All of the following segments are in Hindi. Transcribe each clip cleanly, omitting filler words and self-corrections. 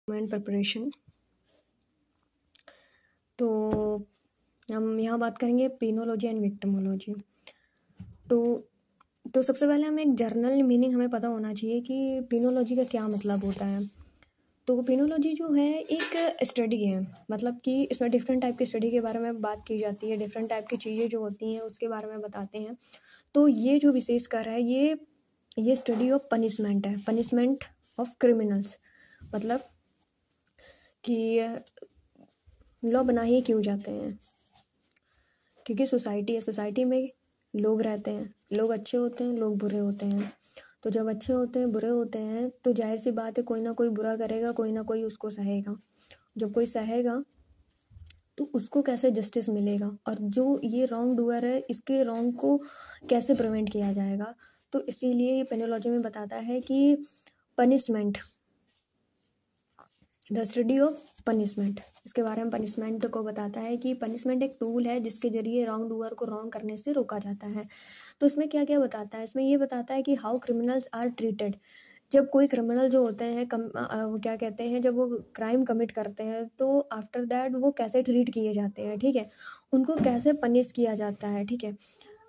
And preparation. तो हम यहाँ बात करेंगे पेनोलॉजी एंड विक्टिमोलॉजी। तो सबसे पहले हमें एक जर्नल मीनिंग हमें पता होना चाहिए कि पेनोलॉजी का क्या मतलब होता है। तो पेनोलॉजी जो है एक स्टडी है, मतलब कि इसमें डिफरेंट टाइप की स्टडी के बारे में बात की जाती है, डिफरेंट टाइप की चीज़ें जो होती हैं उसके बारे में बताते हैं। तो ये जो विशेष कार्य है ये स्टडी ऑफ पनिशमेंट है, पनिशमेंट ऑफ क्रिमिनल्स। मतलब कि लॉ बना ही क्यों जाते हैं, क्योंकि सोसाइटी है, सोसाइटी में लोग रहते हैं, लोग अच्छे होते हैं, लोग बुरे होते हैं। तो जब अच्छे होते हैं, बुरे होते हैं, तो जाहिर सी बात है कोई ना कोई बुरा करेगा, कोई ना कोई उसको सहेगा। जब कोई सहेगा तो उसको कैसे जस्टिस मिलेगा, और जो ये रॉन्ग डूअर है इसके रॉन्ग को कैसे प्रिवेंट किया जाएगा। तो इसीलिए ये पेनोलॉजी में बताता है कि punishment, the study of punishment, इसके बारे में पनिशमेंट को बताता है कि पनिशमेंट एक टूल है जिसके जरिए रॉन्ग डूअर को रॉन्ग करने से रोका जाता है। तो इसमें क्या क्या बताता है, इसमें ये बताता है कि हाउ क्रिमिनल्स आर ट्रीटेड। जब कोई क्रिमिनल जो होते हैं वो क्या कहते हैं, जब वो क्राइम कमिट करते हैं तो आफ्टर दैट वो कैसे ट्रीट किए जाते हैं, ठीक है, उनको कैसे पनिश किया जाता है, ठीक है।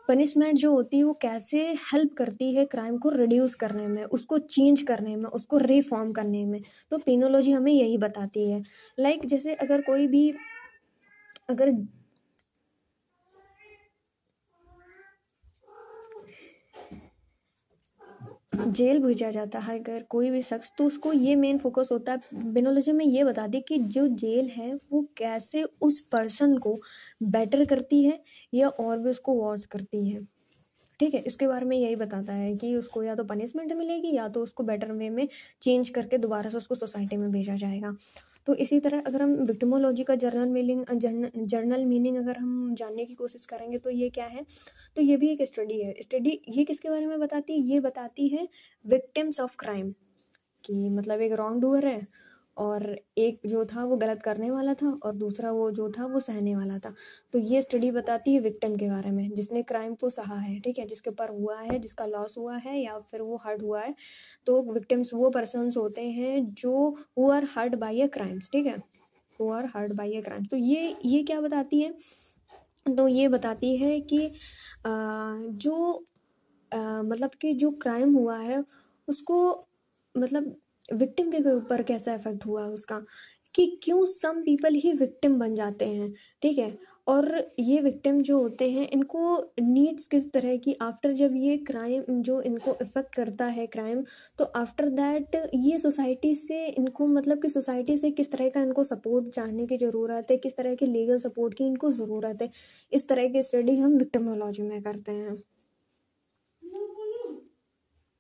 पनिशमेंट जो होती है वो कैसे हेल्प करती है क्राइम को रिड्यूस करने में, उसको चेंज करने में, उसको रिफॉर्म करने में। तो पेनोलॉजी हमें यही बताती है। लाइक जैसे अगर कोई भी अगर जेल भेजा जाता है अगर कोई भी शख्स, तो उसको ये मेन फोकस होता है पेनोलॉजी में ये बता दी कि जो जेल है वो कैसे उस पर्सन को बेटर करती है या और भी उसको वर्स करती है, ठीक है। इसके बारे में यही बताता है कि उसको या तो पनिशमेंट मिलेगी या तो उसको बेटर वे में चेंज करके दोबारा से उसको सोसाइटी में भेजा जाएगा। तो इसी तरह अगर हम विक्टिमोलॉजी का जर्नल मीनिंग अगर हम जानने की कोशिश करेंगे तो ये क्या है, तो ये भी एक स्टडी है। स्टडी ये किसके बारे में बताती है, ये बताती है विक्टिम्स ऑफ क्राइम, कि मतलब एक रॉन्ग डूअर है और एक जो था वो गलत करने वाला था और दूसरा वो जो था वो सहने वाला था। तो ये स्टडी बताती है विक्टिम के बारे में, जिसने क्राइम को सहा है, ठीक है, जिसके ऊपर हुआ है, जिसका लॉस हुआ है या फिर वो हर्ट हुआ है। तो विक्टिम्स वो पर्सन्स होते हैं जो who are hurt by a crimes, ठीक है, who are hurt by a crimes. तो ये क्या बताती है, तो ये बताती है कि मतलब कि जो क्राइम हुआ है उसको, मतलब विक्टिम के ऊपर कैसा इफेक्ट हुआ उसका, कि क्यों सम पीपल ही विक्टिम बन जाते हैं, ठीक है। और ये विक्टिम जो होते हैं इनको नीड्स किस तरह की, आफ्टर जब ये क्राइम जो इनको इफेक्ट करता है क्राइम, तो आफ्टर दैट ये सोसाइटी से इनको, मतलब कि सोसाइटी से किस तरह का इनको सपोर्ट चाहने की ज़रूरत है, किस तरह के लीगल सपोर्ट की इनको ज़रूरत है। इस तरह की स्टडी हम विक्टिमोलॉजी में करते हैं।